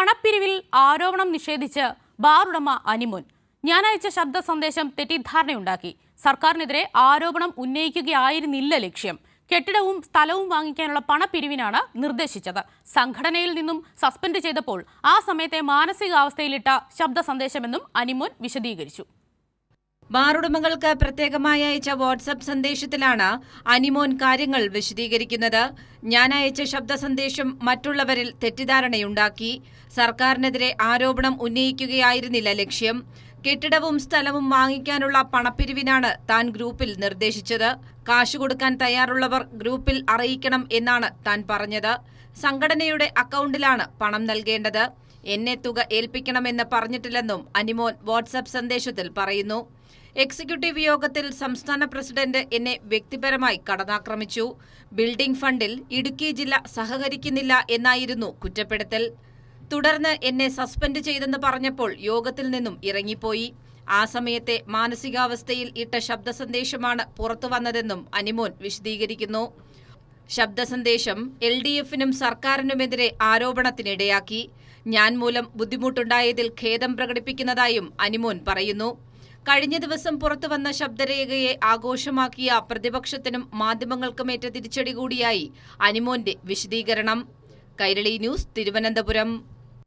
പണപ്പിരിവിൽ ആരോപണം നിഷേധിച്ച് ബാർ ഉടമ അനിമോൻ. ഞാൻ അയച്ച ശബ്ദ സന്ദേശം തെറ്റിദ്ധാരണയുണ്ടാക്കി. സർക്കാരിനെതിരെ ആരോപണം ഉന്നയിക്കുകയായിരുന്നില്ല ലക്ഷ്യം. കെട്ടിടവും സ്ഥലവും വാങ്ങിക്കാനുള്ള പണപ്പിരിവിനാണ് നിർദ്ദേശിച്ചത്. സംഘടനയിൽ നിന്നും സസ്പെൻഡ് ചെയ്തപ്പോൾ ആ സമയത്തെ മാനസികാവസ്ഥയിലിട്ട ശബ്ദ സന്ദേശമെന്നും അനിമോൻ വിശദീകരിച്ചു. ബാറുടമകൾക്ക് പ്രത്യേകമായി അയച്ച വാട്സ്ആപ്പ് സന്ദേശത്തിലാണ് അനിമോൻ കാര്യങ്ങൾ വിശദീകരിക്കുന്നത്. ഞാൻ അയച്ച ശബ്ദ സന്ദേശം മറ്റുള്ളവരിൽ തെറ്റിദ്ധാരണയുണ്ടാക്കി. സർക്കാരിനെതിരെ ആരോപണം ഉന്നയിക്കുകയായിരുന്നില്ല ലക്ഷ്യം. കെട്ടിടവും സ്ഥലവും വാങ്ങിക്കാനുള്ള പണപ്പിരിവിനാണ് താൻ ഗ്രൂപ്പിൽ നിർദ്ദേശിച്ചത്. കാശ് കൊടുക്കാൻ തയ്യാറുള്ളവർ ഗ്രൂപ്പിൽ അറിയിക്കണം എന്നാണ് താൻ പറഞ്ഞത്. സംഘടനയുടെ അക്കൗണ്ടിലാണ് പണം നൽകേണ്ടത്. എന്നെ തുക ഏൽപ്പിക്കണമെന്ന് പറഞ്ഞിട്ടില്ലെന്നും അനിമോൻ വാട്സ്ആപ്പ് സന്ദേശത്തിൽ പറയുന്നു. എക്സിക്യൂട്ടീവ് യോഗത്തിൽ സംസ്ഥാന പ്രസിഡന്റ് എന്നെ വ്യക്തിപരമായി കടന്നാക്രമിച്ചു. ബിൽഡിംഗ് ഫണ്ടിൽ ഇടുക്കി ജില്ല സഹകരിക്കുന്നില്ല എന്നായിരുന്നു കുറ്റപ്പെടുത്തൽ. തുടർന്ന് എന്നെ സസ്പെൻഡ് ചെയ്തെന്ന് പറഞ്ഞപ്പോൾ യോഗത്തിൽ നിന്നും ഇറങ്ങിപ്പോയി. ആ സമയത്തെ മാനസികാവസ്ഥയിൽ ഇട്ട ശബ്ദ സന്ദേശമാണ് പുറത്തു വന്നതെന്നും അനിമോൻ വിശദീകരിക്കുന്നു. ശബ്ദ സന്ദേശം LDFനും സർക്കാരിനുമെതിരെ ആരോപണത്തിനിടയാക്കി. ഞാൻ മൂലം ബുദ്ധിമുട്ടുണ്ടായതിൽ ഖേദം പ്രകടിപ്പിക്കുന്നതായും അനിമോൻ പറയുന്നു. കഴിഞ്ഞ ദിവസം പുറത്തുവന്ന ശബ്ദരേഖയെ ആഘോഷമാക്കിയ പ്രതിപക്ഷത്തിനും മാധ്യമങ്ങൾക്കുമേറ്റ തിരിച്ചടി കൂടിയായി അനിമോന്റെ വിശദീകരണം. കൈരളി ന്യൂസ്, തിരുവനന്തപുരം.